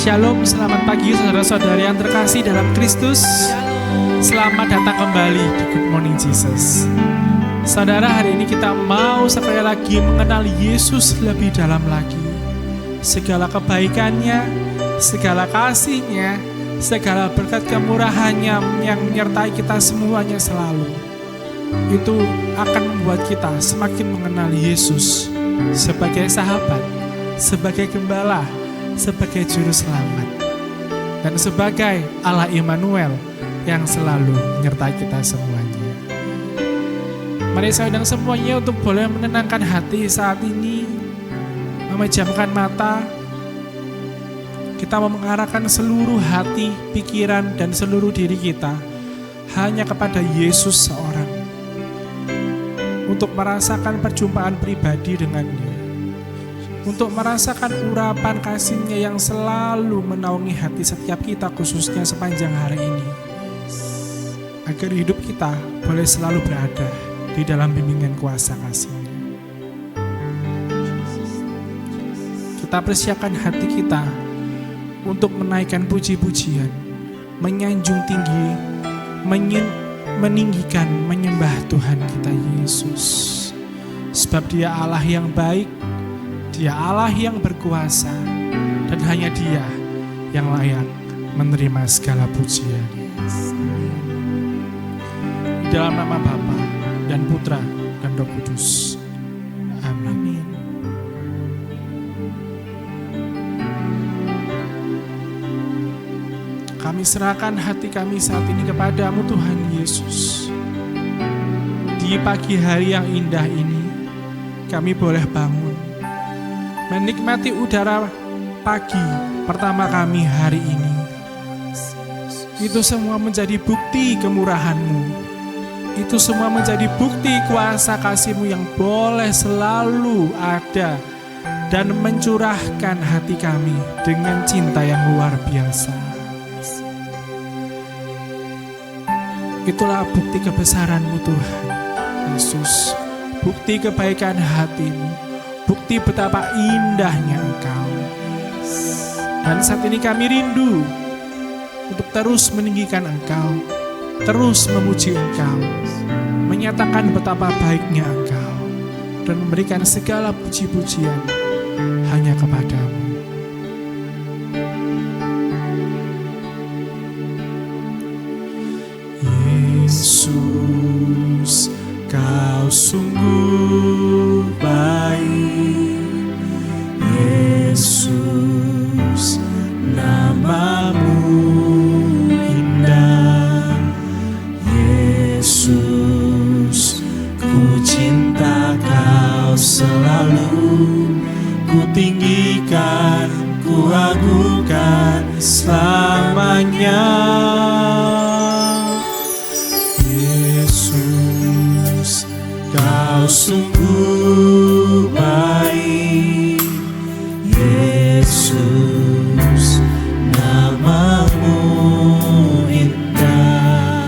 Shalom, selamat pagi saudara-saudari yang terkasih dalam Kristus. Selamat datang kembali di Good Morning Jesus. Saudara, hari ini kita mau sekali lagi mengenal Yesus lebih dalam lagi. Segala kebaikannya, segala kasihnya, segala berkat kemurahannya yang menyertai kita semuanya selalu. Itu akan membuat kita semakin mengenal Yesus sebagai sahabat, sebagai gembala, sebagai juru selamat, dan sebagai Allah Immanuel yang selalu menyertai kita semuanya. Mari saya undang semuanya untuk boleh menenangkan hati saat ini, memejamkan mata. Kita mau mengarahkan seluruh hati, pikiran, dan seluruh diri kita hanya kepada Yesus seorang, untuk merasakan perjumpaan pribadi dengannya, untuk merasakan urapan kasih-Nya yang selalu menaungi hati setiap kita, khususnya sepanjang hari ini, agar hidup kita boleh selalu berada di dalam bimbingan kuasa kasih-Nya. Kita persiapkan hati kita untuk menaikkan puji-pujian, menyanjung tinggi, meninggikan, menyembah Tuhan kita Yesus. Sebab Dia Allah yang baik, Dia Allah yang berkuasa, dan hanya Dia yang layak menerima segala pujian. Di dalam nama Bapa dan Putra dan Roh Kudus. Amin. Kami serahkan hati kami saat ini kepadamu Tuhan Yesus. Di pagi hari yang indah ini, kami boleh bangun, menikmati udara pagi pertama kami hari ini. Itu semua menjadi bukti kemurahan-Mu. Itu semua menjadi bukti kuasa kasih-Mu yang boleh selalu ada dan mencurahkan hati kami dengan cinta yang luar biasa. Itulah bukti kebesaran-Mu Tuhan Yesus, bukti kebaikan hati-Mu, bukti betapa indahnya Engkau. Dan saat ini kami rindu untuk terus meninggikan Engkau, terus memuji Engkau, menyatakan betapa baiknya Engkau, dan memberikan segala puji-pujian hanya kepadamu. Yesus, Kau sungguh baik. Yesus, nama-Mu indah. Yesus, ku cinta Kau selalu. Ku tinggikan, ku agungkan selamanya. Yesus, Kau sungguh baik. Yesus, nama-Mu indah.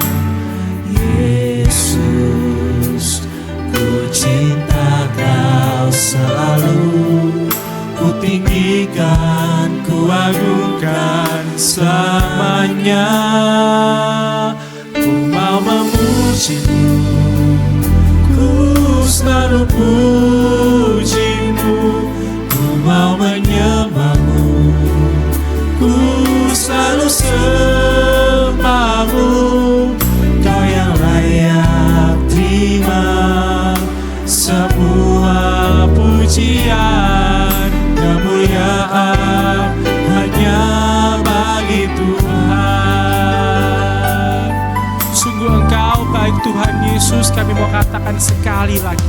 Yesus, ku cinta Kau selalu. Ku tinggikan, ku agungkan selamanya. Ku mau memuji-Mu, ku selalu puji-Mu. Ku mau menyembah-Mu, ku selalu sembah-Mu. Kau yang layak terima semua pujian, kemuliaan hanya bagi Tuhan. Sungguh Engkau baik Tuhan Yesus, kami mau katakan sekali lagi.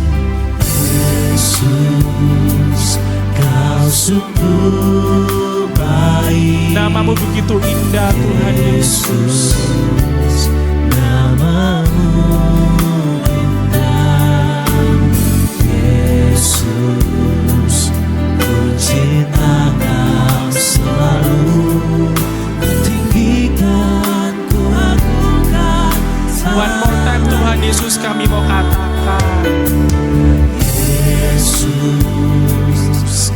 Yesus, Kau sungguh baik. Nama-Mu begitu indah Tuhan Yesus. Nama-Mu indah. Yesus, ku cinta Kau selalu. Ku tinggikan, ku agungkan. One more time Tuhan Yesus, kami mau katakan. Yesus,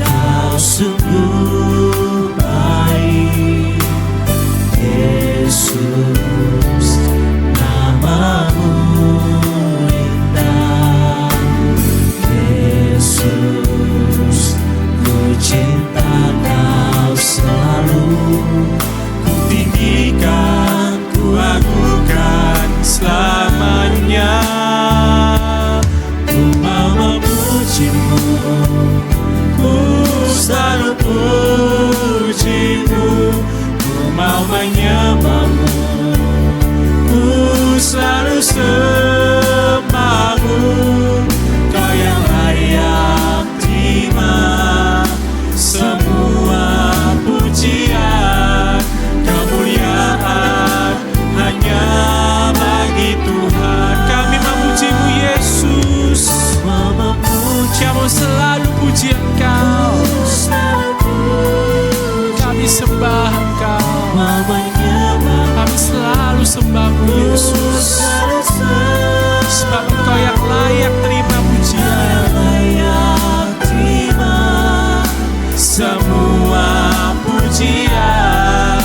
Kau sungguh baik. selalu pujimu, ku mau menyembahmu, ku selalu sembahmu. Kau yang layak terima semua pujian, kemuliaan hanya bagi Tuhan. Kami memujimu Yesus, kami selalu puji Engkau, kami sembah Engkau, kami selalu sembahmu Yesus, sebab Engkau yang layak terima pujian, semua pujian,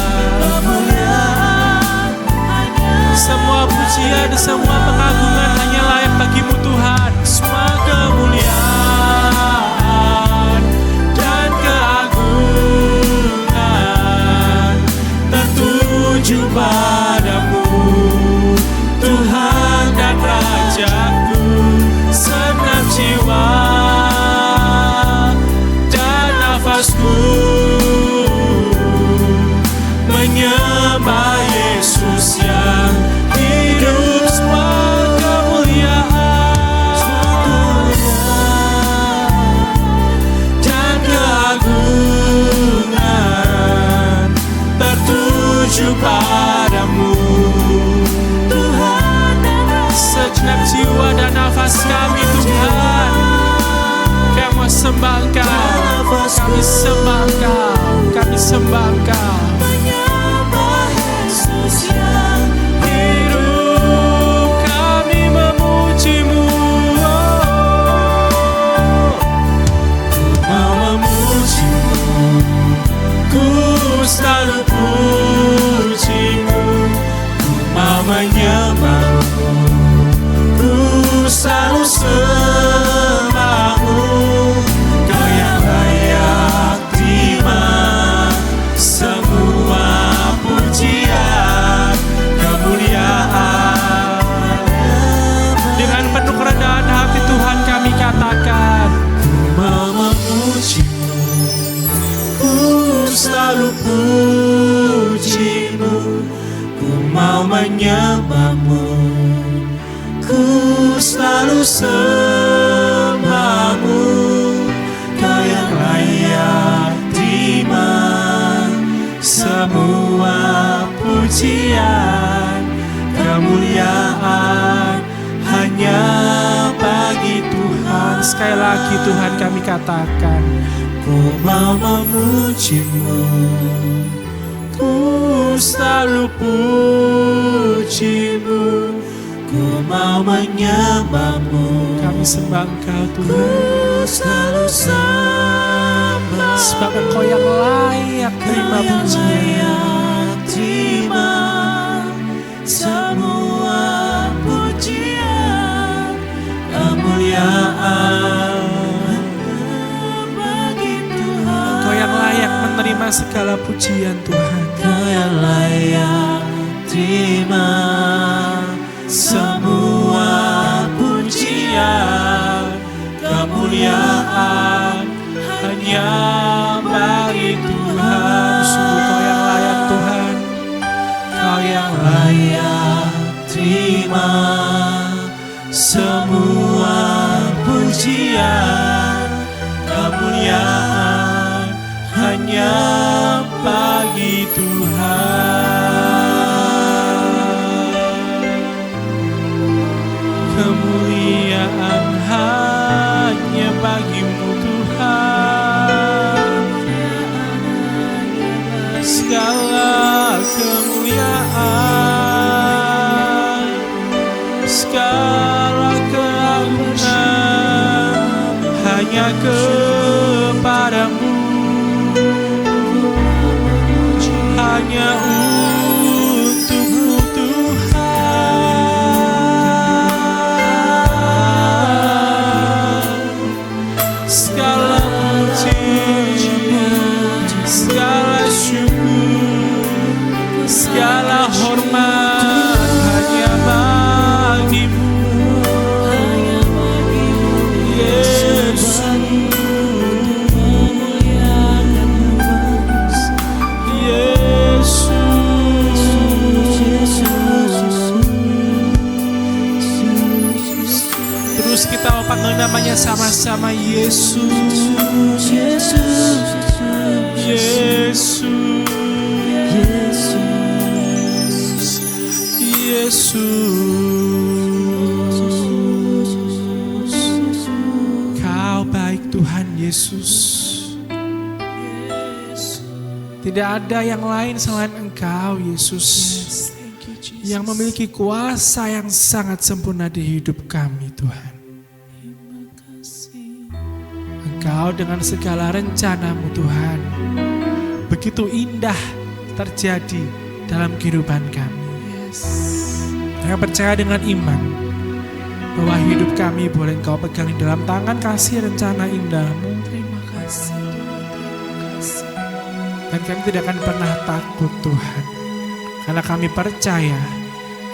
semua pujian, semua pengagungan hanya layak bagimu Tuhan. Semua kemuliaan dan keagungan tertuju padamu, Tuhan dan Rajaku. Segenap jiwa dan nafasku menyembah Yesus yang hidup. Semua kemuliaan dan keagungan tertuju padamu, Tuhan. Segenap jiwa dan nafas kami Tuhan, kami sembah Engkau, kami sembah Engkau, kami sembah Engkau. Hidup kami memujimu, ku mau memujimu, ku selalu pujimu, ku mau menyembahmu, ku selalu sembahmu. Kau yang layak terima semua pujian, kemuliaan. Dengan penuh kerendahan hati Tuhan kami katakan, ku mau memujimu, ku selalu pujimu, ku mau menyembahmu, ku selalu sembahmu. Kau yang layak terima semua pujian, kemuliaan hanya bagi Tuhan. Sekali lagi Tuhan kami katakan, ku mau memujimu, ku selalu pujimu, ku mau menyembahmu. Kami sembah Engkau Tuhan, ku selalu sembah, sebab Engkau yang layak terima pujian, terima semua pujian, kemuliaan bagi Tuhan. Engkau yang layak menerima segala pujian Tuhan, Engkau yang layak terima semua pujian, kemuliaan hanya bagi Tuhan. Sungguh Kau yang layak Tuhan, Kau yang layak terima semua pujian, kemuliaan hanya bagi Tuhan. Kemuliaan hanya bagimu Tuhan, segala kemuliaan, segala keagungan hanya kepadamu, hanya untukmu Tuhan. Segala puji, segala syukur, segala hormat hanya bagimu Yesus. Terus kita mau panggil namanya sama-sama, Yesus, Yesus, Yesus, Yesus. Kau baik Tuhan Yesus. Tidak ada yang lain selain Engkau Yesus, yang memiliki kuasa yang sangat sempurna di hidup kami Tuhan. Engkau dengan segala rencanamu Tuhan, begitu indah terjadi dalam kehidupan kami. Saya percaya dengan iman bahwa hidup kami boleh Engkau pegang dalam tangan kasih rencana indahmu. terima kasih Tuhan, terima kasih. Dan kami tidak akan pernah takut Tuhan, karena kami percaya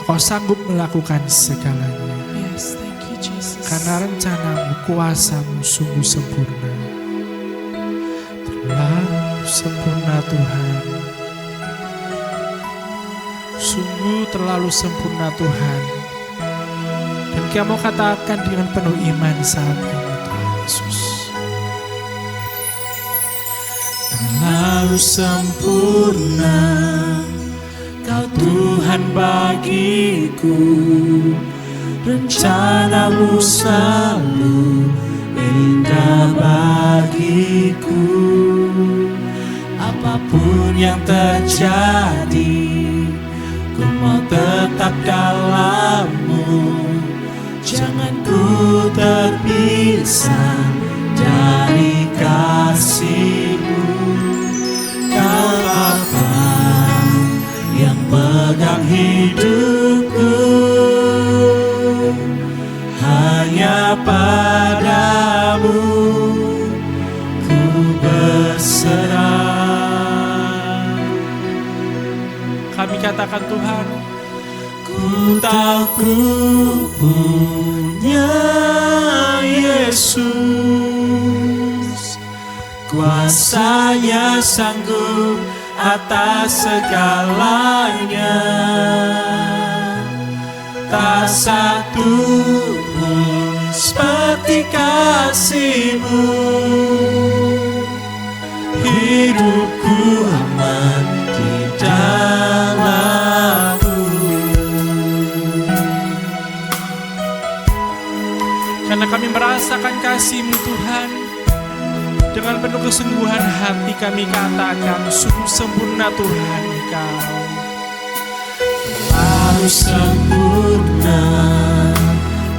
Engkau sanggup melakukan segalanya. Yes, thank you Jesus. Karena rencanamu, kuasamu sungguh sempurna. Terlalu sempurna Tuhan. Sungguh terlalu sempurna Tuhan. Dan kami mau katakan dengan penuh iman saat ini Tuhan Yesus. Terlalu sempurna Kau Tuhan bagiku, rencanamu selalu indah bagiku. Apapun yang terjadi, ku mau tetap dalam-Mu. Jangan ku terpisah dari kasih-Mu. Kau Bapa yang pegang hidupku, hanya padamu ku berserah. Kami katakan Tuhan, ku tahu ku punya Yesus, kuasa-Nya sanggup atas segalanya. Tak satu pun seperti kasih-Mu. Hidupku aman di dalam-Mu. Karena kami merasakan kasih-Mu Tuhan, dengan penuh kesungguhan hati kami katakan, sungguh sempurna Tuhan Engkau. Terlalu sempurna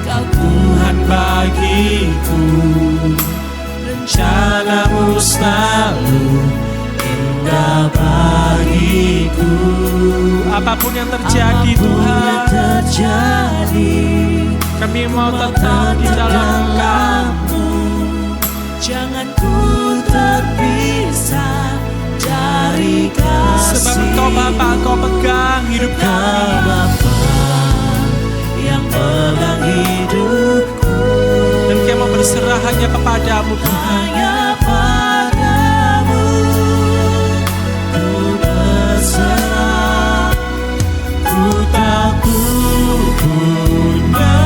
Kau Tuhan bagiku, rencana-Mu selalu indah bagiku. Apapun yang terjadi Tuhan, kami mau tetap di dalam Engkau. Jangan ku terpisah dari kasih. Sebab Engkau Bapa, Engkau pegang hidup kami. Bapa yang pegang hidupku, dan kami mau berserah hanya kepadamu Tuhan. hanya padamu ku berserah. Ku tahu punya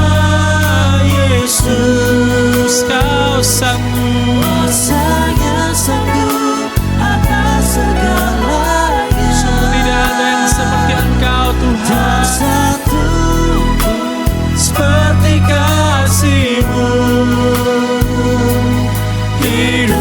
Yesus, Kau sanggup. Kuasa-Nya sanggup atas segalanya. Sungguh tidak ada yang seperti Engkau Tuhan. Tak satu pun Seperti kasih-Mu, hidup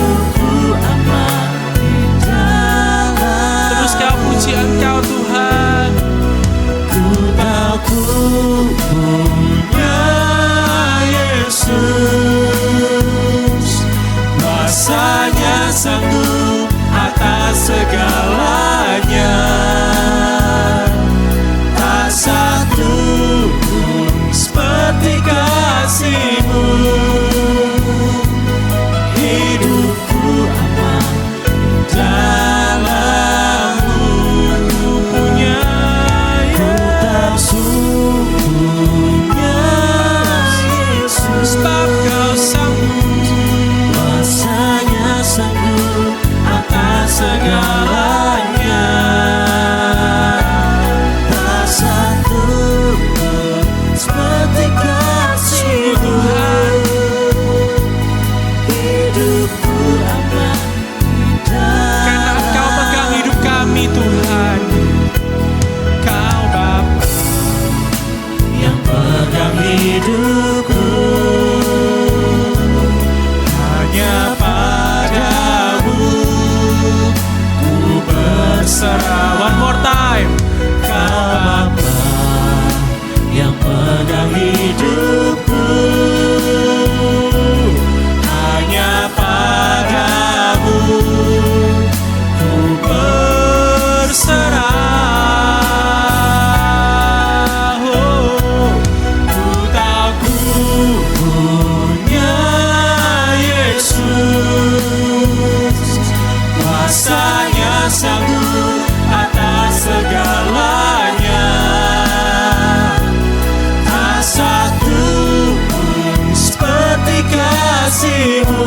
kasih-Mu.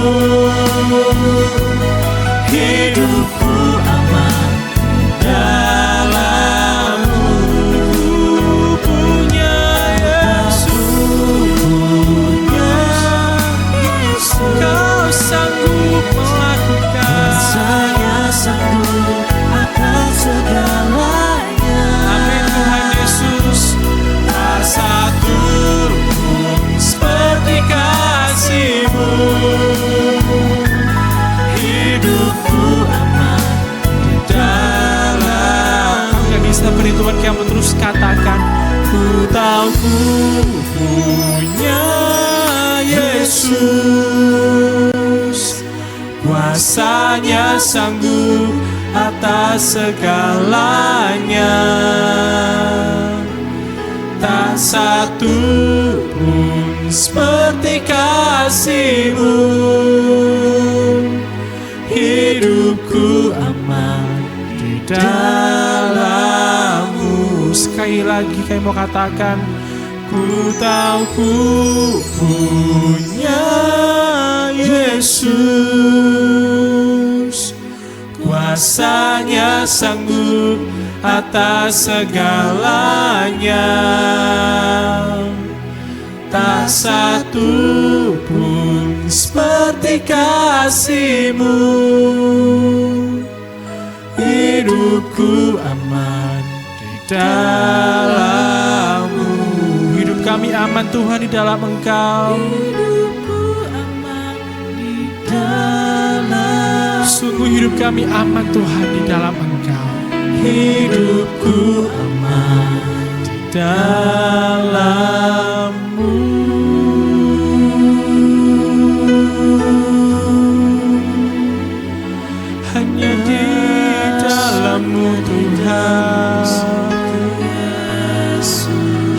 Hidupku aman dalam-Mu. Punya Yesus, Kau sanggup melakukan. Saya sanggup akan segalanya. Amin Tuhan Yesus. Tak satu pun seperti kasih-Mu. Hidupku aman di dalam. Kami gak bisa beri Tuhan, kamu terus katakan, ku tahu ku punya Yesus, kuasanya sanggup atas segalanya. Tak satu pun seperti kasih-Mu. Hidupku aman di dalam-Mu. Sekali lagi kami mau katakan, ku tahu ku punya Yesus, kuasanya sanggup atas segalanya. Tak satu pun seperti kasih-Mu. Hidupku aman di dalam-Mu. Hidup kami aman Tuhan di dalam Engkau. Hidupku aman di dalam. Sungguh hidup kami aman Tuhan di dalam Engkau. Hidupku aman Di dalam-Mu. Hanya di dalam-Mu Tuhan,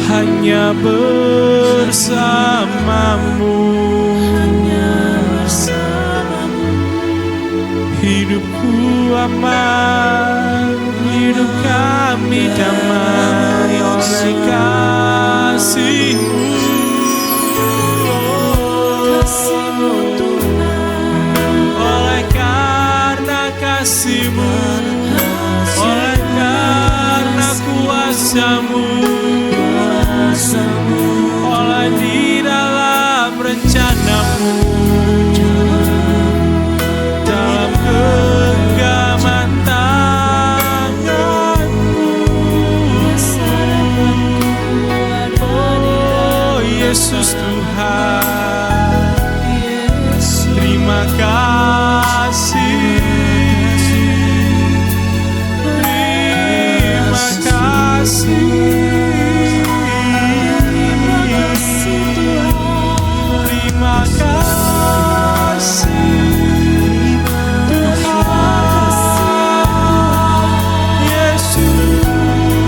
hanya bersama-Mu. Hidupku aman, hidup kami damai oleh kasih-Mu. Oleh karena kasih-Mu, oleh karena kuasa-Mu, oleh di dalam rencana-Mu, dalam genggaman tangan-Mu. Oh Yesus Tuhan, terima kasih. Terima kasih. Terima kasih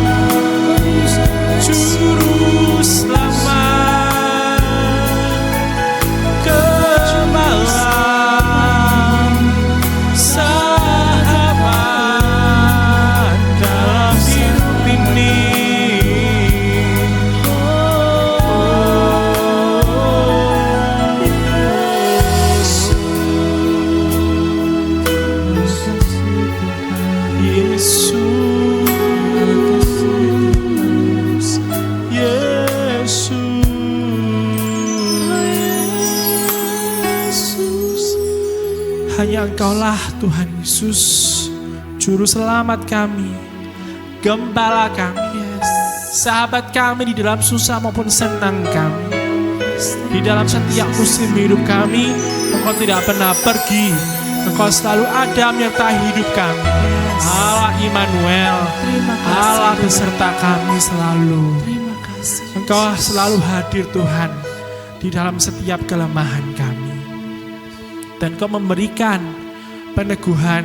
Tuhan Yesus, Juru Selamat, Gembala, Sahabat dalam hidup ini. Yesus, Yesus, hanya Engkaulah Tuhan Yesus, Juru Selamat kami, Gembala kami, sahabat kami di dalam susah maupun senang kami. Di dalam setiap musim hidup kami, Engkau tidak pernah pergi. Engkau selalu ada menyertai hidup kami. Allah Immanuel, Allah beserta kami selalu. Engkau selalu hadir Tuhan di dalam setiap kelemahan kami. Dan Engkau memberikan peneguhan,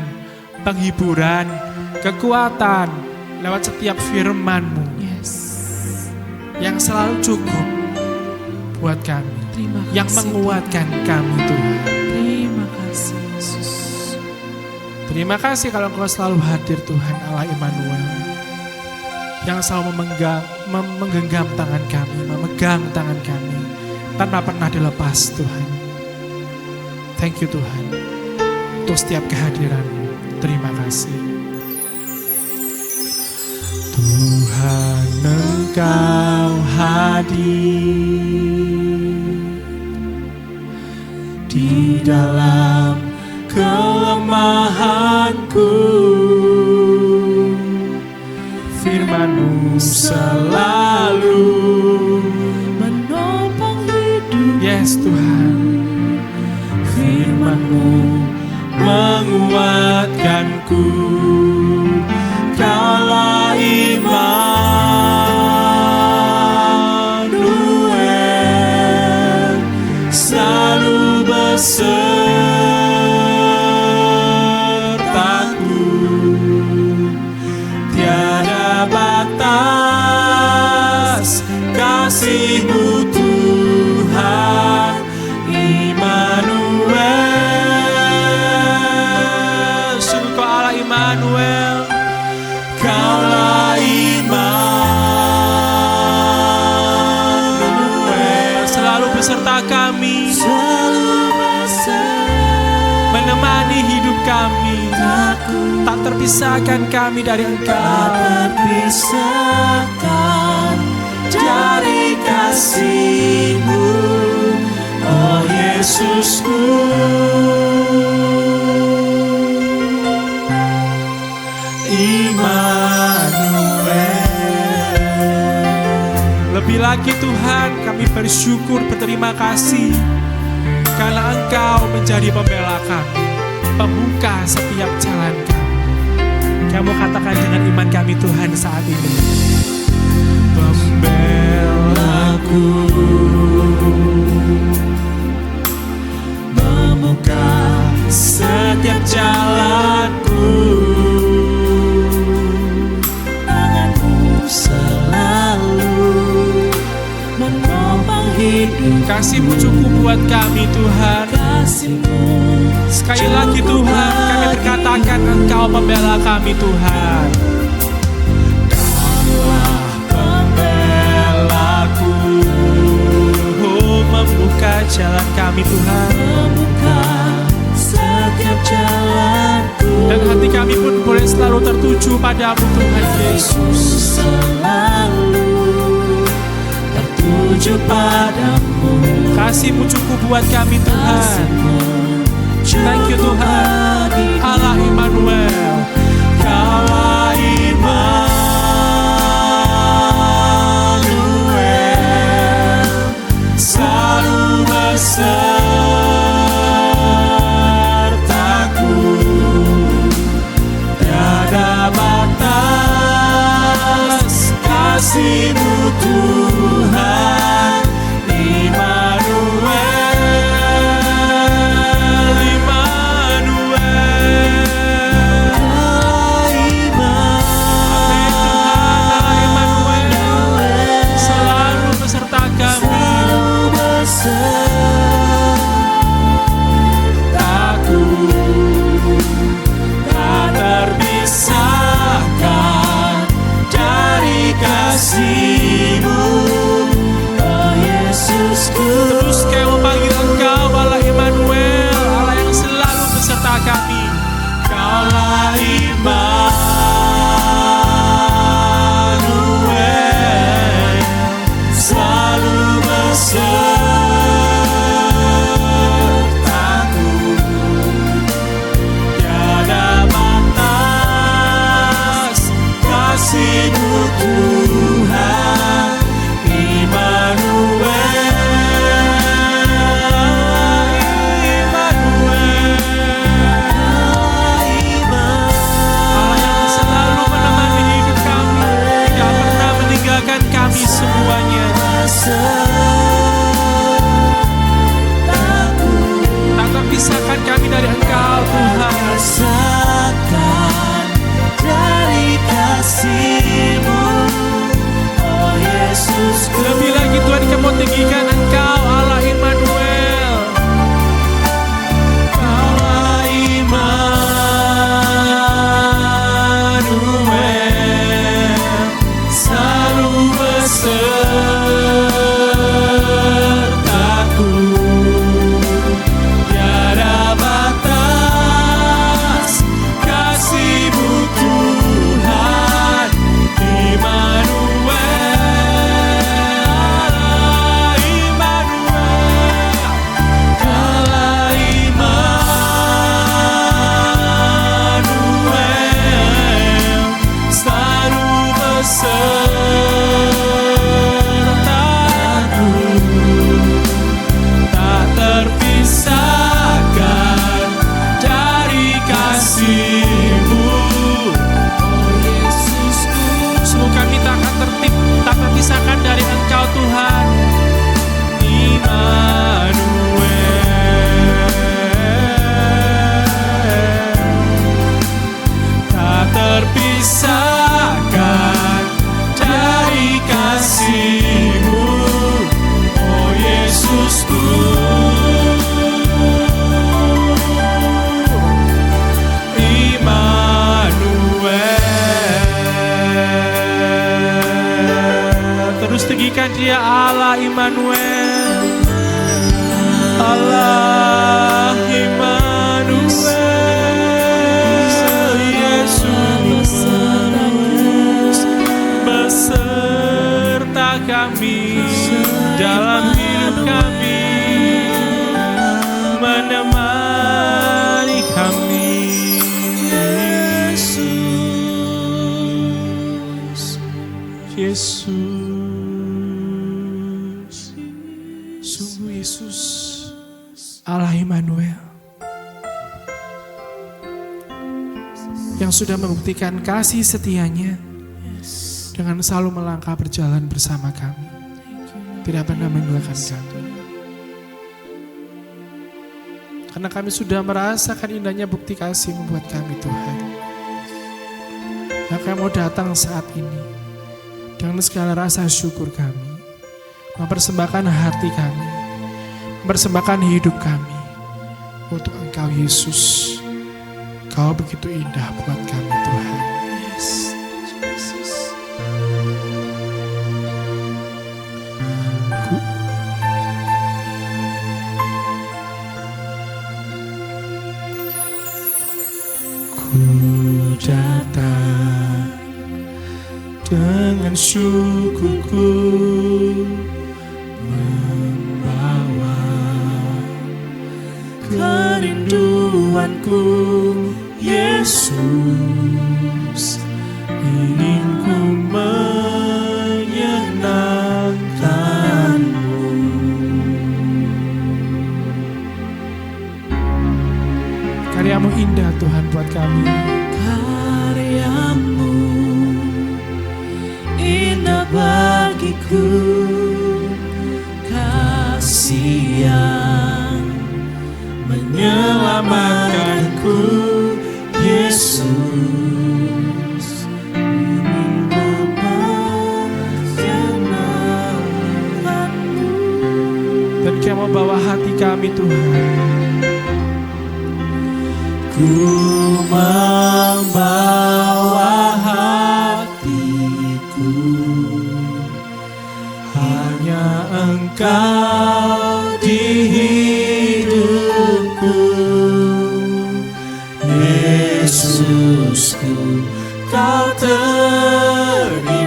penghiburan, kekuatan lewat setiap firman-Mu yang selalu cukup buat kami, yang menguatkan kami Tuhan. Terima kasih Yesus. Terima kasih kalau Engkau selalu hadir Tuhan Allah Immanuel, yang selalu menggenggam tangan kami, memegang tangan kami tanpa pernah dilepas Tuhan. Thank you Tuhan, untuk setiap kehadiran-Mu. Terima kasih. Tuhan, Engkau hadir di dalam kelemahanku. Firman-Mu selalu menopang hidup. Yes Tuhan, Firman-Mu menguatkanku. Kaulah Immanuel, selalu besertaku. Tiada batas kasih-Mu Tuhan, Immanuel. Sungguh Kau Allah Immanuel, Kaulah Immanuel, selalu beserta kami, menemani hidup kami, tak terpisahkan kami dari Engkau, terpisahkan dari kasih-Mu, oh Yesusku. Lebih lagi Tuhan, kami bersyukur, berterima kasih karena Engkau menjadi pembela kami, pembuka setiap jalan kami. Kamu katakan dengan iman kami Tuhan saat ini, pembelaku, membuka setiap jalanku. Tangan-Mu selalu menopang hidup. Kasih-Mu cukup buat kami Tuhan. Sekali lagi Tuhan, kami berkatakan Engkau pembela kami Tuhan. Kaulah pembelaku, oh membuka jalan kami Tuhan, membuka setiap jalanku. Dan hati kami pun boleh selalu tertuju padamu Tuhan Yesus. Selalu tertuju padamu. Kasih-Mu cukup buat kami Tuhan. Thank you Tuhan, Allah Immanuel, Kaulah Immanuel, selalu besertaku. Tiada batas kasih-Mu Tuhan, Immanuel. tinggikan Dia, Allah Immanuel. Allah Immanuel, Yesus beserta kami dalam hidup kami, menemani kami. Yesus, sungguh Yesus, Allah Immanuel, yang sudah membuktikan kasih setianya dengan selalu melangkah berjalan bersama kami, tidak pernah meninggalkan kami. Karena kami sudah merasakan indahnya bukti kasih membuat kami Tuhan. Maka mau datang saat ini dengan segala rasa syukur kami, mempersembahkan hati kami, mempersembahkan hidup kami untuk Engkau Yesus. Kau begitu indah buat kami Tuhan. Ku datang dengan syukurku, membawa kerinduanku, Yesus, ingin ku menyenangkan-Mu. Karya-Mu indah Tuhan buat kami. Karya-Mu indah bagiku, kasih yang menyelamatkanku, Yesus, ingin ku menyenangkan-Mu. Dan Kau membawa hati kami Tuhan. Ku membawa hatiku, hanya Engkau di hidupku, Yesusku, Kau terindah,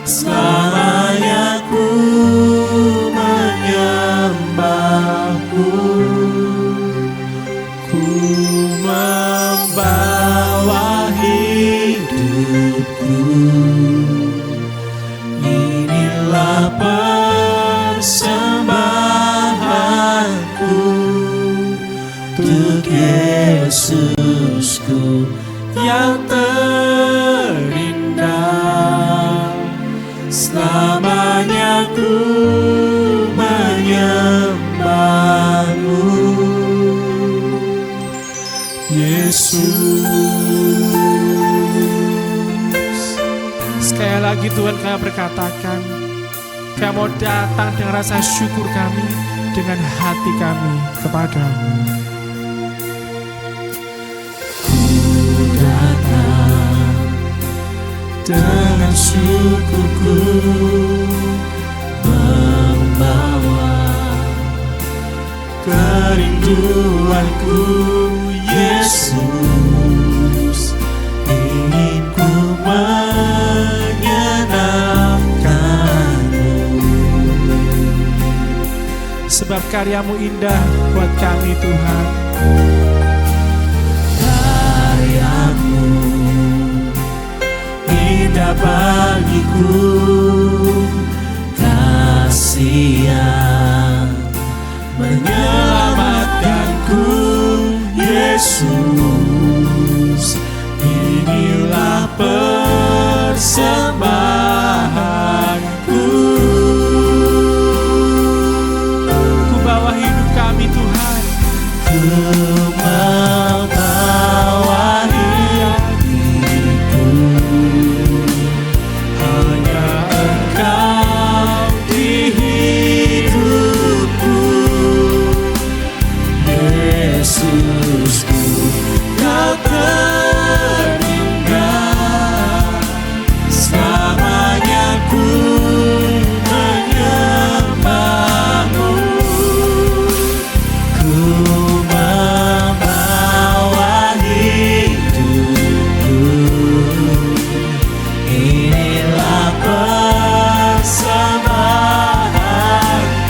selamanya ku menyembah-Mu. Ku membawa hidupku, inilah persembahanku untuk Yesusku yang terindah, selamanya ku menyembah-Mu. Yesus. Sekali lagi Tuhan kami berkatakan, kami mau datang dengan rasa syukur kami, dengan hati kami kepada-Mu. Ku datang dengan syukurku, membawa kerinduanku, Yesus, ingin ku menyenangkan-Mu. Sebab karya-Mu indah buat kami Tuhan. Karya-Mu indah bagiku, kasih yang menyelamatkanku, Yesus, inilah persembahanku. Ku bawa hidup kami Tuhan. Ku membawa hidupku, hanya Engkau di hidupku, Yesusku, Kau terindah, selamanya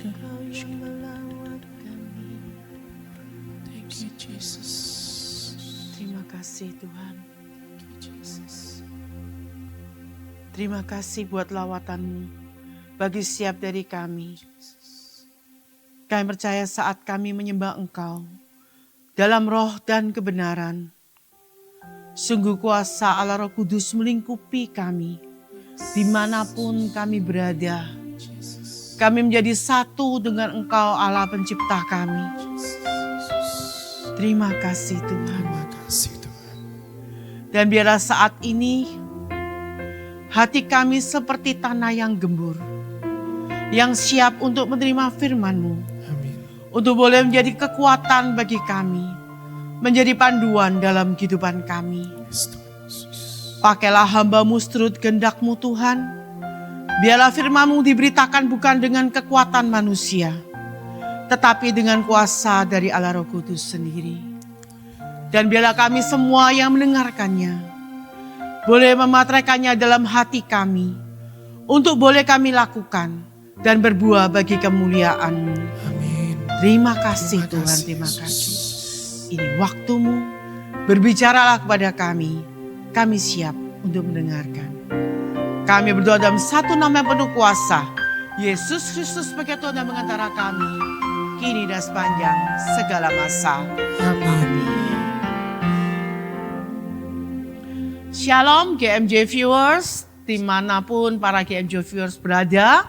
Engkau yang melawat kami. Thank you, Jesus. Terima kasih Tuhan. Thank you, Jesus. Terima kasih buat lawatan-Mu bagi setiap dari kami. Kami percaya saat kami menyembah Engkau dalam roh dan kebenaran, sungguh kuasa Allah Roh Kudus melingkupi kami dimanapun kami berada. Kami menjadi satu dengan Engkau Allah pencipta kami. Terima kasih Tuhan. Terima kasih Tuhan. Dan biarlah saat ini hati kami seperti tanah yang gembur, yang siap untuk menerima firman-Mu, Amin. untuk boleh menjadi kekuatan bagi kami, menjadi panduan dalam kehidupan kami. Yes, Tuhan Yesus. Pakailah hamba-Mu seturut kehendak-Mu Tuhan. Biarlah firman-Mu diberitakan bukan dengan kekuatan manusia, tetapi dengan kuasa dari Allah Roh Kudus sendiri. Dan biarlah kami semua yang mendengarkannya boleh memateraikannya dalam hati kami, untuk boleh kami lakukan dan berbuah bagi kemuliaan-Mu. Amin. Terima kasih Tuhan, terima Yesus. kasih. Ini waktu-Mu, berbicaralah kepada kami siap untuk mendengarkan. Kami berdoa dalam satu nama yang penuh kuasa, Yesus Kristus sebagai Tuhan dan pengantara kami, kini dan sepanjang segala masa. Amin. Shalom GMJ viewers, dimanapun para GMJ viewers berada.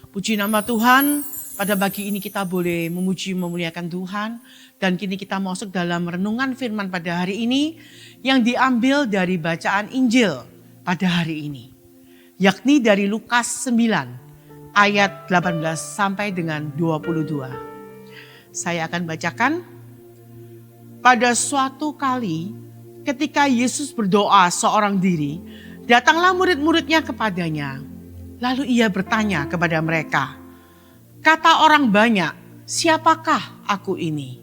Puji nama Tuhan, pada pagi ini kita boleh memuji memuliakan Tuhan. Dan kini kita masuk dalam renungan firman pada hari ini yang diambil dari bacaan Injil pada hari ini. Yakni dari Lukas 9 ayat 18 sampai dengan 22. Saya akan bacakan. Pada suatu kali ketika Yesus berdoa seorang diri, datanglah murid-muridnya kepadanya. Lalu ia bertanya kepada mereka, kata orang banyak, siapakah aku ini?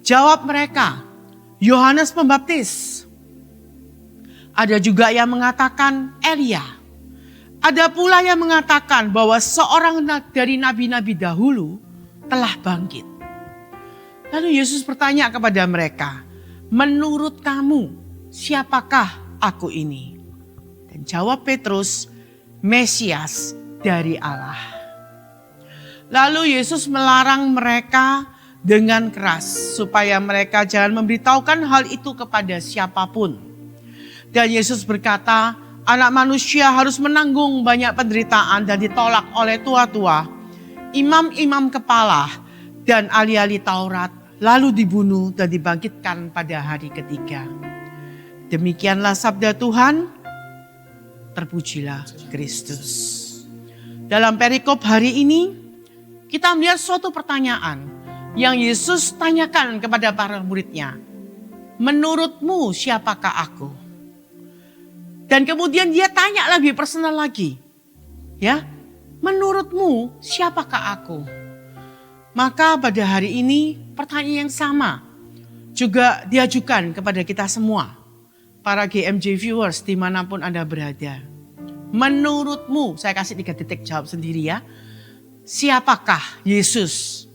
Jawab mereka, Yohanes Pembaptis. Ada juga yang mengatakan Elia. Ada pula yang mengatakan bahwa seorang dari nabi-nabi dahulu telah bangkit. Lalu Yesus bertanya kepada mereka, menurut kamu siapakah aku ini? Dan jawab Petrus, Mesias dari Allah. Lalu Yesus melarang mereka dengan keras supaya mereka jangan memberitahukan hal itu kepada siapapun. Dan Yesus berkata, anak manusia harus menanggung banyak penderitaan dan ditolak oleh tua-tua, imam-imam kepala, dan ahli-ahli Taurat, lalu dibunuh dan dibangkitkan pada hari ketiga. Demikianlah sabda Tuhan, terpujilah Kristus. Dalam perikop hari ini, kita melihat suatu pertanyaan yang Yesus tanyakan kepada para muridnya. Menurutmu siapakah aku? Dan kemudian dia tanya lebih personal lagi. Ya, menurutmu siapakah aku? Maka pada hari ini pertanyaan yang sama juga diajukan kepada kita semua. Para GMJ viewers dimanapun Anda berada. Menurutmu, saya kasih 3 detik jawab sendiri ya. Siapakah Yesus?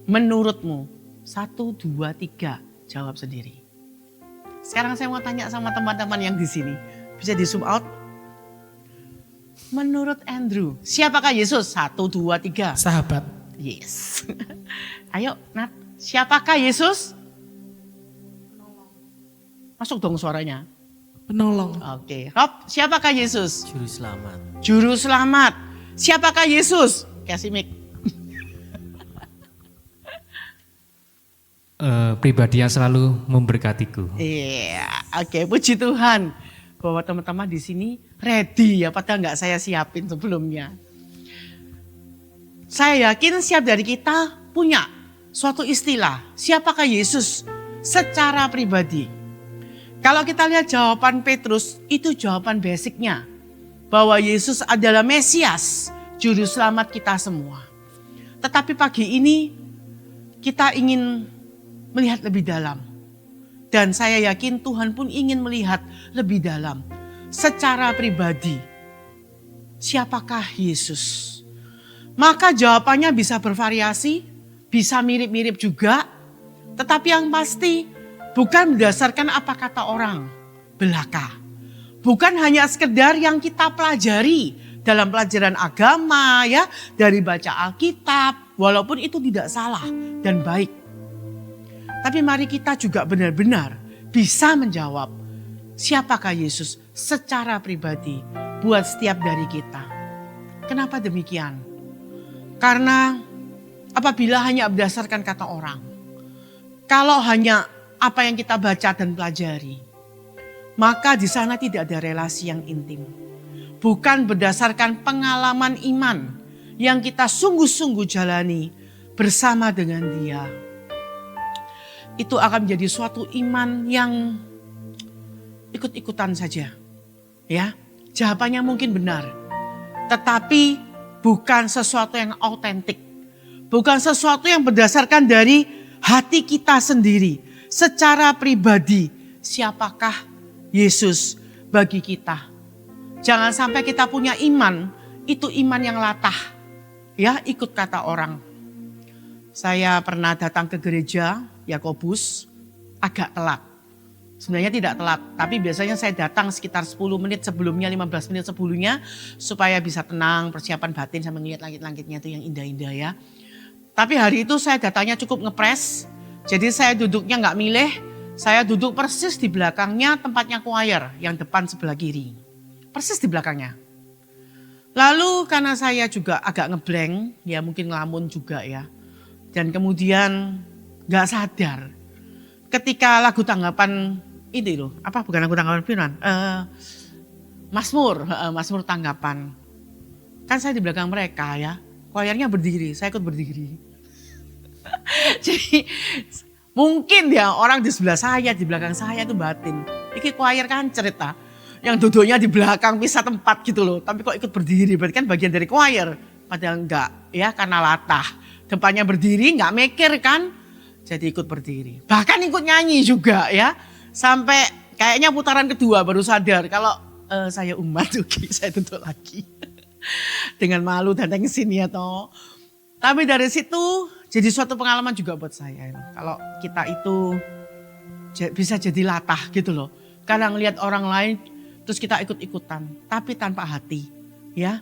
Menurutmu? 1, 2, 3 jawab sendiri. Sekarang saya mau tanya sama teman-teman yang di sini. Bisa di zoom out? Menurut Andrew, siapakah Yesus? 1, 2, 3. Sahabat. Yes. Ayo Nat, siapakah Yesus? Masuk dong suaranya. Penolong. Oke, Rob, siapakah Yesus? Juru selamat. Juru selamat. Siapakah Yesus? Kasih mic. Pribadi yang selalu memberkatiku. Iya, oke, puji Tuhan. Bahwa teman-teman di sini ready ya, padahal nggak saya siapin sebelumnya. Saya yakin setiap dari kita punya suatu istilah, siapakah Yesus secara pribadi. Kalau kita lihat jawaban Petrus, itu jawaban basicnya. Bahwa Yesus adalah Mesias, Juru Selamat kita semua. Tetapi pagi ini kita ingin melihat lebih dalam. Dan saya yakin Tuhan pun ingin melihat lebih dalam. Secara pribadi, siapakah Yesus? Maka jawabannya bisa bervariasi, bisa mirip-mirip juga. Tetapi yang pasti bukan berdasarkan apa kata orang belaka. Bukan hanya sekedar yang kita pelajari dalam pelajaran agama ya, dari baca Alkitab, walaupun itu tidak salah dan baik. Tapi mari kita juga benar-benar bisa menjawab siapakah Yesus secara pribadi buat setiap dari kita. Kenapa demikian? Karena apabila hanya berdasarkan kata orang, kalau hanya apa yang kita baca dan pelajari, maka di sana tidak ada relasi yang intim. Bukan berdasarkan pengalaman iman yang kita sungguh-sungguh jalani bersama dengan Dia. Itu akan menjadi suatu iman yang ikut-ikutan saja. Ya, jawabannya mungkin benar. Tetapi bukan sesuatu yang autentik. Bukan sesuatu yang berdasarkan dari hati kita sendiri. Secara pribadi, siapakah Yesus bagi kita? Jangan sampai kita punya iman, itu iman yang latah. Ya, ikut kata orang. Saya pernah datang ke gereja Yakobus agak telat. Sebenarnya tidak telat, tapi biasanya saya datang sekitar 10 menit sebelumnya, 15 menit sebelumnya, supaya bisa tenang, persiapan batin sambil melihat langit-langitnya itu yang indah-indah ya. Tapi hari itu saya datangnya cukup ngepres, jadi saya duduknya nggak milih, saya duduk persis di belakangnya tempatnya choir yang depan sebelah kiri. Persis di belakangnya. Lalu karena saya juga agak ngeblank, ya mungkin ngelamun juga ya. Dan kemudian gak sadar ketika lagu tanggapan ini loh, apa bukan lagu tanggapan firman, Mazmur tanggapan. Kan saya di belakang mereka ya, choirnya berdiri, saya ikut berdiri. Jadi mungkin ya orang di sebelah saya, di belakang saya itu batin. Iki choir kan cerita, yang duduknya di belakang pisah tempat gitu loh, tapi kok ikut berdiri, berarti kan bagian dari choir. Padahal enggak ya, karena latah. Depannya berdiri enggak mikir kan, jadi ikut berdiri. Bahkan ikut nyanyi juga ya. Sampai kayaknya putaran kedua baru sadar kalau saya umat, oke, saya duduk lagi. Dengan malu datang ke sini ya toh. Tapi dari situ jadi suatu pengalaman juga buat saya. Kalau kita itu bisa jadi latah gitu loh. Kadang lihat orang lain terus kita ikut-ikutan. Tapi tanpa hati ya.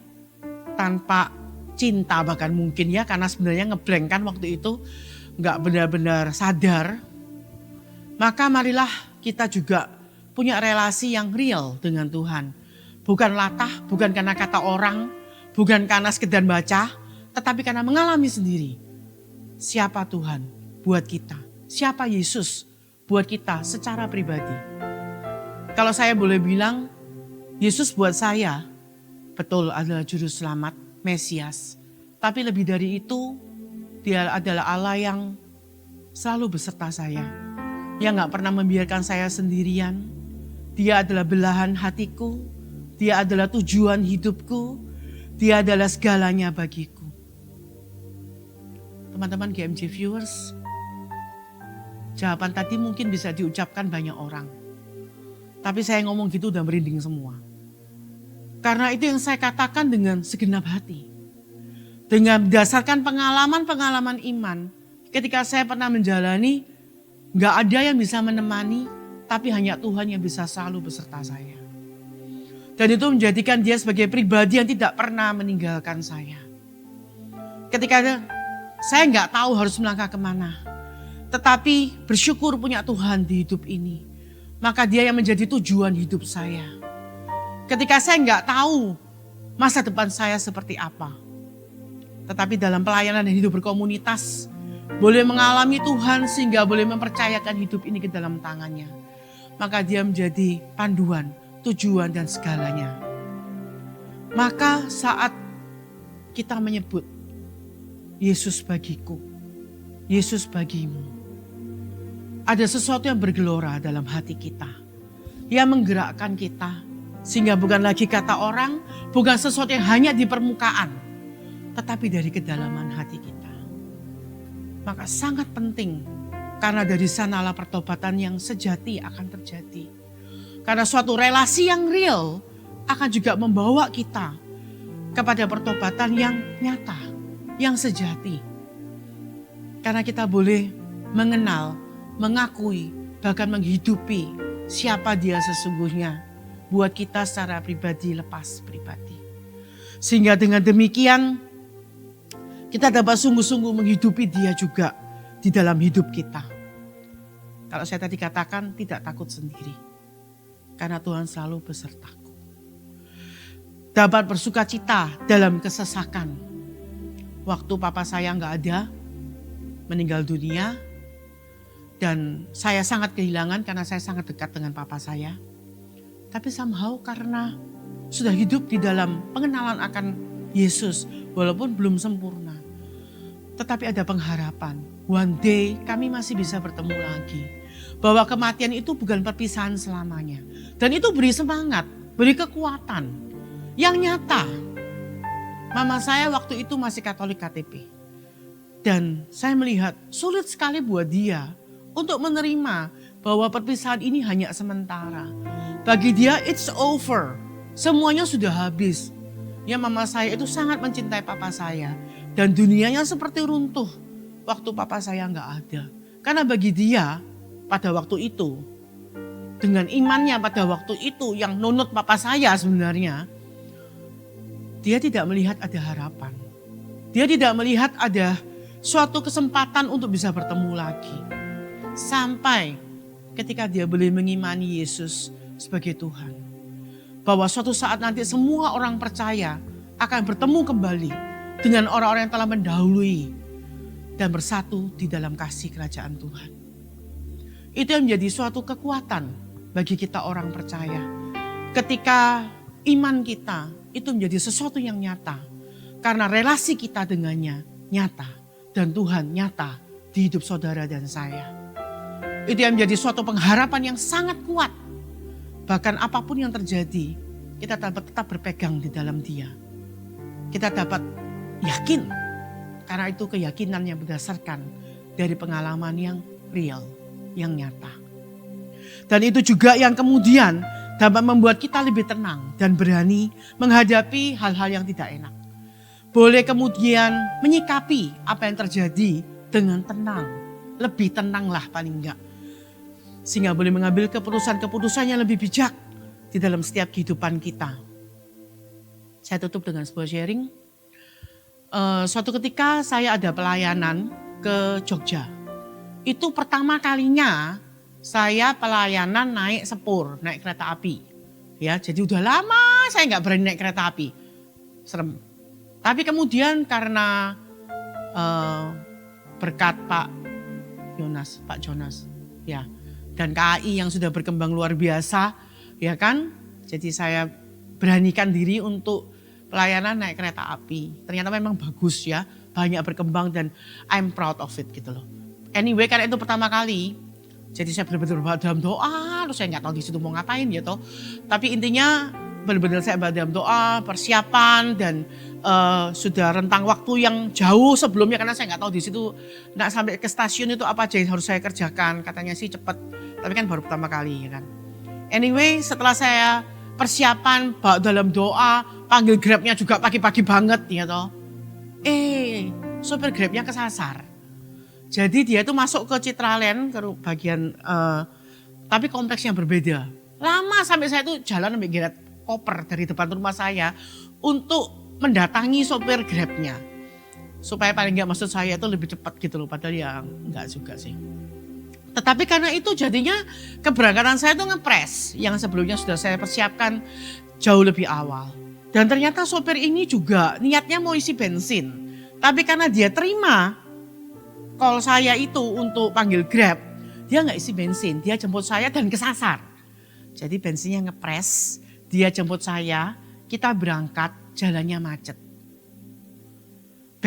Tanpa cinta bahkan mungkin ya. Karena sebenarnya ngeblank kan waktu itu. Nggak benar-benar sadar. Maka marilah kita juga punya relasi yang real dengan Tuhan. Bukan latah, bukan karena kata orang, bukan karena sekedar baca, tetapi karena mengalami sendiri. Siapa Tuhan buat kita? Siapa Yesus buat kita secara pribadi? Kalau saya boleh bilang, Yesus buat saya betul adalah Juru Selamat, Mesias. Tapi lebih dari itu, Dia adalah Allah yang selalu beserta saya. Yang gak pernah membiarkan saya sendirian. Dia adalah belahan hatiku. Dia adalah tujuan hidupku. Dia adalah segalanya bagiku. Teman-teman GMJ viewers, jawaban tadi mungkin bisa diucapkan banyak orang. Tapi saya ngomong gitu udah merinding semua. Karena itu yang saya katakan dengan segenap hati. Dengan berdasarkan pengalaman-pengalaman iman. Ketika saya pernah menjalani, gak ada yang bisa menemani, tapi hanya Tuhan yang bisa selalu beserta saya. Dan itu menjadikan Dia sebagai pribadi yang tidak pernah meninggalkan saya. Ketika saya gak tahu harus melangkah kemana, tetapi bersyukur punya Tuhan di hidup ini. Maka Dia yang menjadi tujuan hidup saya. Ketika saya gak tahu masa depan saya seperti apa, tetapi dalam pelayanan dan hidup berkomunitas, boleh mengalami Tuhan sehingga boleh mempercayakan hidup ini ke dalam tangannya. Maka Dia menjadi panduan, tujuan dan segalanya. Maka saat kita menyebut Yesus bagiku, Yesus bagimu. Ada sesuatu yang bergelora dalam hati kita, yang menggerakkan kita, sehingga bukan lagi kata orang, bukan sesuatu yang hanya di permukaan, tetapi dari kedalaman hati kita. Maka sangat penting, karena dari sanalah pertobatan yang sejati akan terjadi. Karena suatu relasi yang real akan juga membawa kita kepada pertobatan yang nyata, yang sejati. Karena kita boleh mengenal, mengakui, bahkan menghidupi siapa dia sesungguhnya buat kita secara pribadi, lepas pribadi. Sehingga dengan demikian kita dapat sungguh-sungguh menghidupi dia juga di dalam hidup kita. Kalau saya tadi katakan tidak takut sendiri, karena Tuhan selalu besertaku. Dapat bersuka cita dalam kesesakan. Waktu papa saya nggak ada, meninggal dunia, dan saya sangat kehilangan karena saya sangat dekat dengan papa saya. Tapi somehow karena sudah hidup di dalam pengenalan akan Yesus, walaupun belum sempurna, tetapi ada pengharapan. One day kami masih bisa bertemu lagi. Bahwa kematian itu bukan perpisahan selamanya. Dan itu beri semangat, beri kekuatan yang nyata. Mama saya waktu itu masih Katolik KTP. Dan saya melihat sulit sekali buat dia untuk menerima bahwa perpisahan ini hanya sementara. Bagi dia it's over. Semuanya sudah habis. Ya, mama saya itu sangat mencintai papa saya. Dan dunianya seperti runtuh waktu papa saya nggak ada. Karena bagi dia pada waktu itu, dengan imannya pada waktu itu yang nunut papa saya sebenarnya, dia tidak melihat ada harapan. Dia tidak melihat ada suatu kesempatan untuk bisa bertemu lagi. Sampai ketika dia boleh mengimani Yesus sebagai Tuhan. Bahwa suatu saat nanti semua orang percaya akan bertemu kembali dengan orang-orang yang telah mendahului dan bersatu di dalam kasih kerajaan Tuhan. Itu yang menjadi suatu kekuatan bagi kita orang percaya. Ketika iman kita itu menjadi sesuatu yang nyata. Karena relasi kita dengannya nyata. Dan Tuhan nyata di hidup saudara dan saya. Itu yang menjadi suatu pengharapan yang sangat kuat. Bahkan apapun yang terjadi, kita dapat tetap berpegang di dalam Dia. Kita dapat yakin. Karena itu keyakinan yang berdasarkan dari pengalaman yang real, yang nyata. Dan itu juga yang kemudian dapat membuat kita lebih tenang dan berani menghadapi hal-hal yang tidak enak. Boleh kemudian menyikapi apa yang terjadi dengan tenang. Lebih tenanglah paling enggak. Sehingga boleh mengambil keputusan-keputusan yang lebih bijak di dalam setiap kehidupan kita. Saya tutup dengan sebuah sharing. Suatu ketika saya ada pelayanan ke Jogja. Itu pertama kalinya saya pelayanan naik sepur, naik kereta api. Ya, jadi udah lama saya nggak berani naik kereta api. Serem. Tapi kemudian karena berkat Pak Jonas, ya, dan KAI yang sudah berkembang luar biasa, ya kan. Jadi saya beranikan diri untuk pelayanan naik kereta api. Ternyata memang bagus ya, banyak berkembang dan I'm proud of it gitu loh. Anyway, karena itu pertama kali, jadi saya benar-benar dalam doa, terus saya nggak tahu di situ mau ngapain ya toh. Tapi intinya benar-benar saya dalam doa, persiapan dan sudah rentang waktu yang jauh sebelumnya karena saya nggak tahu di situ nggak sampai ke stasiun itu apa aja yang harus saya kerjakan. Katanya sih cepat, tapi kan baru pertama kali ya kan. Anyway, setelah saya persiapan dalam doa, panggil Grabnya juga pagi-pagi banget ya toh. Sopir Grabnya kesasar. Jadi dia itu masuk ke Citraland ke bagian tapi kompleks yang berbeda. Lama sampai saya itu jalan ambil geret koper dari depan rumah saya untuk mendatangi sopir Grabnya. Supaya paling enggak maksud saya itu lebih cepat gitu loh, padahal ya enggak juga sih. Tetapi karena itu jadinya keberangkatan saya itu ngepres yang sebelumnya sudah saya persiapkan jauh lebih awal. Dan ternyata sopir ini juga niatnya mau isi bensin. Tapi karena dia terima call saya itu untuk panggil Grab, dia nggak isi bensin, dia jemput saya dan kesasar. Jadi bensinnya ngepres, dia jemput saya, kita berangkat, jalannya macet.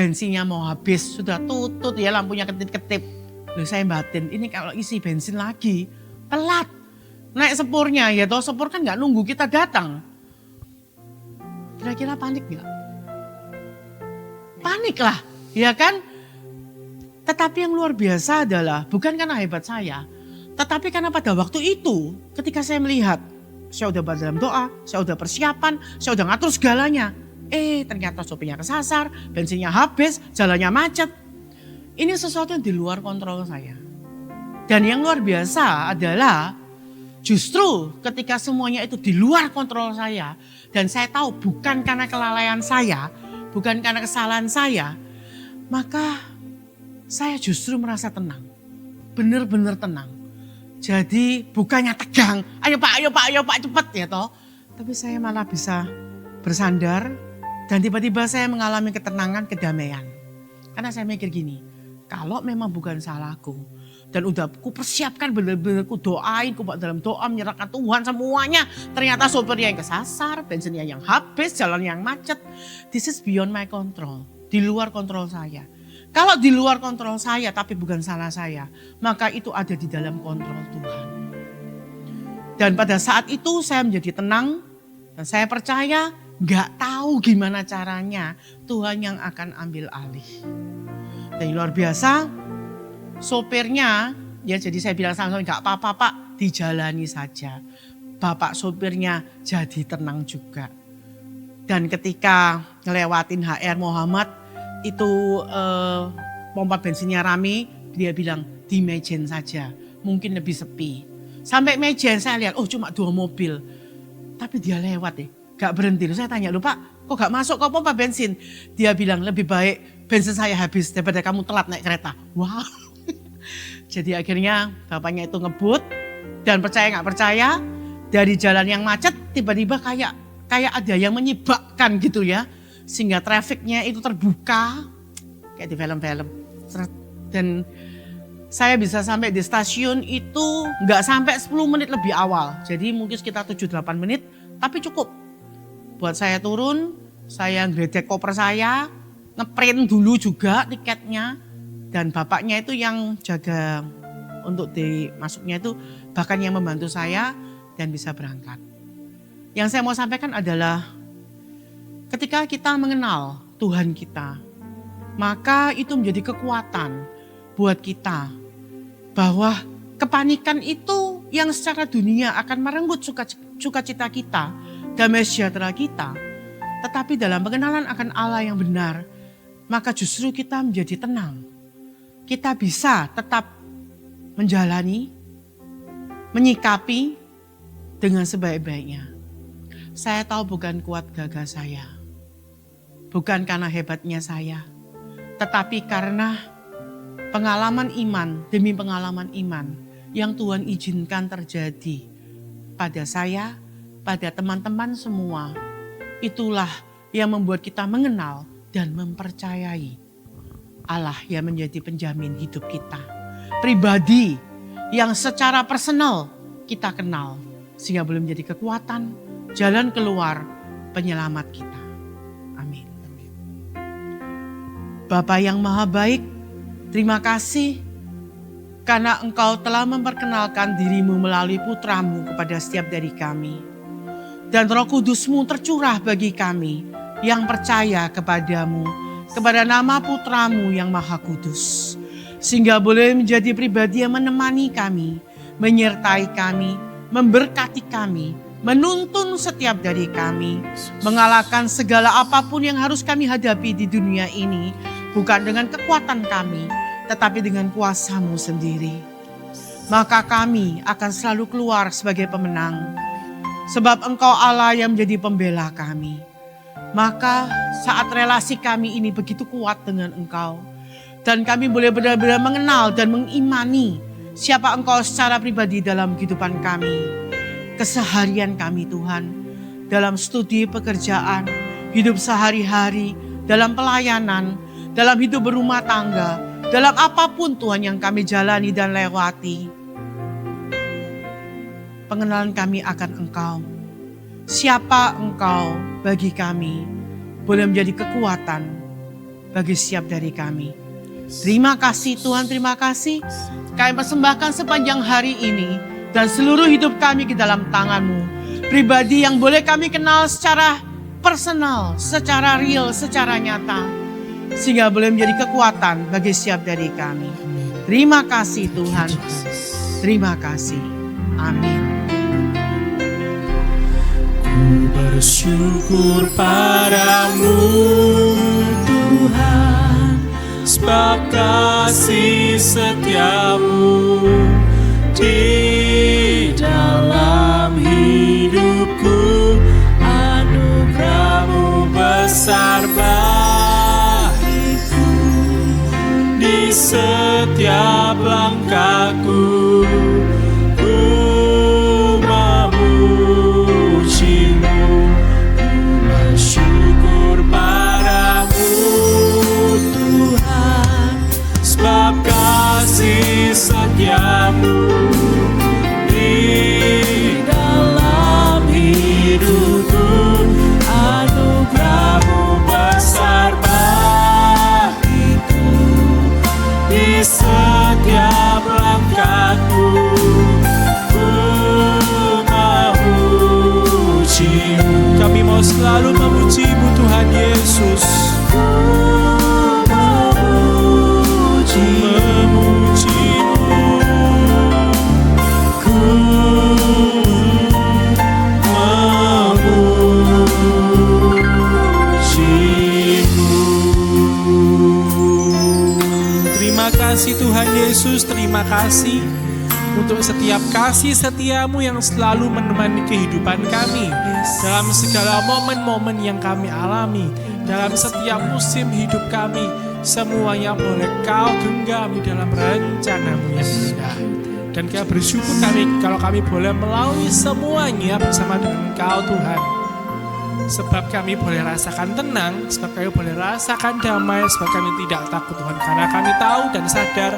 bensinnya mau habis, sudah tutut ya lampunya ketip-ketip. Loh saya batin, ini kalau isi bensin lagi, telat. Naik sepurnya, ya toh sepur kan nggak nunggu kita datang. Kira-kira panik nggak? Panik lah, ya kan? Tetapi yang luar biasa adalah bukan karena hebat saya, tetapi karena pada waktu itu ketika saya melihat, saya udah dalam doa, saya udah persiapan, saya udah ngatur segalanya. Ternyata sopirnya kesasar, bensinnya habis, jalannya macet. Ini sesuatu yang di luar kontrol saya. Dan yang luar biasa adalah justru ketika semuanya itu di luar kontrol saya, dan saya tahu bukan karena kelalaian saya, bukan karena kesalahan saya, maka saya justru merasa tenang. Benar-benar tenang. Jadi bukannya tegang, ayo pak cepat ya toh. Tapi saya malah bisa bersandar dan tiba-tiba saya mengalami ketenangan, kedamaian. Karena saya mikir gini, kalau memang bukan salahku dan udah ku persiapkan benar-benar ku doain, ku dalam doa menyerahkan Tuhan semuanya. Ternyata sopirnya yang kesasar, bensinnya yang habis, jalan yang macet. This is beyond my control, di luar kontrol saya. Kalau di luar kontrol saya tapi bukan salah saya, maka itu ada di dalam kontrol Tuhan. Dan pada saat itu saya menjadi tenang dan saya percaya gak tahu gimana caranya Tuhan yang akan ambil alih. Dan luar biasa, sopirnya ya jadi saya bilang sama gak apa-apa pak, dijalani saja. Bapak sopirnya jadi tenang juga. Dan ketika ngelewatin HR Muhammad, itu pompa bensinnya rame, dia bilang di Mejen saja, mungkin lebih sepi. Sampai Mejen saya lihat, cuma 2 mobil. Tapi dia lewat gak berhenti. Saya tanya, loh pak kok gak masuk ke pompa bensin? Dia bilang lebih baik bensin saya habis daripada kamu telat naik kereta. Wow. Jadi akhirnya bapaknya itu ngebut dan percaya gak percaya, dari jalan yang macet tiba-tiba kayak ada yang menyibakkan gitu ya. Sehingga trafiknya itu terbuka kayak di film-film. Dan saya bisa sampai di stasiun itu nggak sampai 10 menit lebih awal. Jadi mungkin sekitar 7-8 menit tapi cukup. Buat saya turun, saya ngedek koper saya, ngeprint dulu juga tiketnya. Dan bapaknya itu yang jaga untuk dimasuknya itu bahkan yang membantu saya dan bisa berangkat. Yang saya mau sampaikan adalah ketika kita mengenal Tuhan kita, maka itu menjadi kekuatan buat kita. Bahwa kepanikan itu yang secara dunia akan merenggut sukacita kita, damai sejahtera kita. Tetapi dalam pengenalan akan Allah yang benar, maka justru kita menjadi tenang. Kita bisa tetap menjalani, menyikapi dengan sebaik-baiknya. Saya tahu bukan kuat gagah saya. Bukan karena hebatnya saya, tetapi karena pengalaman iman demi pengalaman iman yang Tuhan izinkan terjadi pada saya, pada teman-teman semua. Itulah yang membuat kita mengenal dan mempercayai Allah yang menjadi penjamin hidup kita. Pribadi yang secara personal kita kenal sehingga boleh menjadi kekuatan, jalan keluar, penyelamat kita. Bapa yang maha baik, terima kasih karena Engkau telah memperkenalkan dirimu melalui putramu kepada setiap dari kami. Dan Roh Kudus-Mu tercurah bagi kami yang percaya kepadamu, kepada nama putramu yang maha kudus. Sehingga boleh menjadi pribadi yang menemani kami, menyertai kami, memberkati kami, menuntun setiap dari kami, mengalahkan segala apapun yang harus kami hadapi di dunia ini. Bukan dengan kekuatan kami, tetapi dengan kuasa-Mu sendiri. Maka kami akan selalu keluar sebagai pemenang. Sebab Engkau Allah yang menjadi pembela kami. Maka saat relasi kami ini begitu kuat dengan Engkau. Dan kami boleh benar-benar mengenal dan mengimani siapa Engkau secara pribadi dalam kehidupan kami. Keseharian kami Tuhan. Dalam studi pekerjaan, hidup sehari-hari, dalam pelayanan, dalam hidup berumah tangga, dalam apapun Tuhan yang kami jalani dan lewati. Pengenalan kami akan Engkau. Siapa Engkau bagi kami boleh menjadi kekuatan bagi setiap dari kami. Terima kasih Tuhan, terima kasih. Kami persembahkan sepanjang hari ini dan seluruh hidup kami ke dalam tangan-Mu. Pribadi yang boleh kami kenal secara personal, secara real, secara nyata. Sehingga boleh menjadi kekuatan bagi setiap dari kami. Terima kasih Tuhan. Terima kasih. Amin. Ku bersyukur padamu Tuhan, sebab kasih setiamu di dalam hidupku. Anugerah-Mu besar bagiku, di setiap langkahku ku memuji-Mu. Ku bersyukur padamu Tuhan, sebab kasih setiamu di dalam hidupku. Anugerah-Mu besar bagiku, di setiap langkahku ku memuji-Mu. Kami mau selalu memuji-Mu Tuhan Yesus. Terima kasih Tuhan Yesus, terima kasih untuk setiap kasih setiamu yang selalu menemani kehidupan kami dalam segala momen-momen yang kami alami, dalam setiap musim hidup kami. Semuanya boleh Kau genggamin dalam rencana-Mu yang indah. Dan Kau bersyukur kami kalau kami boleh melalui semuanya bersama dengan Kau Tuhan. Sebab kami boleh rasakan tenang, sebab kami boleh rasakan damai, sebab kami tidak takut Tuhan. Karena kami tahu dan sadar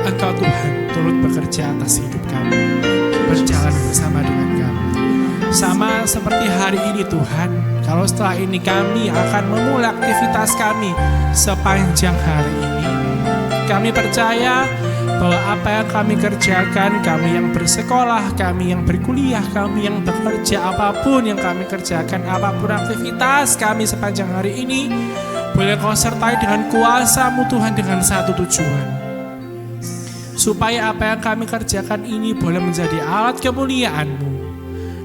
Engkau Tuhan turut bekerja atas hidup kami, berjalan bersama dengan kami. Sama seperti hari ini Tuhan, kalau setelah ini kami akan memulai aktivitas kami sepanjang hari ini. Kami percaya bahwa apa yang kami kerjakan, kami yang bersekolah, kami yang berkuliah, kami yang bekerja, apapun yang kami kerjakan, apapun aktivitas kami sepanjang hari ini, boleh Kau sertai dengan kuasa-Mu Tuhan dengan satu tujuan. Supaya apa yang kami kerjakan ini boleh menjadi alat kemuliaan-Mu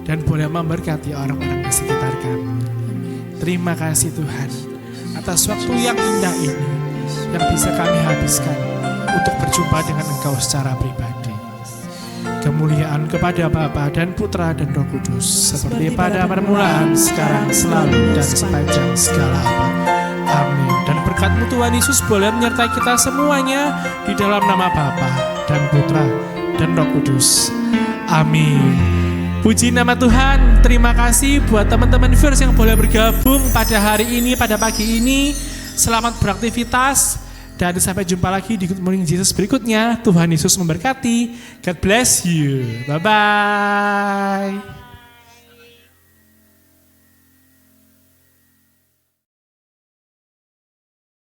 dan boleh memberkati orang-orang di sekitar kami. Terima kasih Tuhan atas waktu yang indah ini yang bisa kami habiskan untuk berjumpa dengan Engkau secara pribadi. Kemuliaan kepada Bapa dan Putra dan Roh Kudus, seperti pada permulaan, sekarang, selalu, dan sepanjang segala abad. Amin. Dan berkat-Mu Tuhan Yesus boleh menyertai kita semuanya di dalam nama Bapa dan Putra dan Roh Kudus. Amin. Puji nama Tuhan. Terima kasih buat teman-teman viewers yang boleh bergabung pada hari ini, pada pagi ini. Selamat beraktivitas. Dan sampai jumpa lagi di Good Morning Jesus berikutnya. Tuhan Yesus memberkati. God bless you. Bye-bye.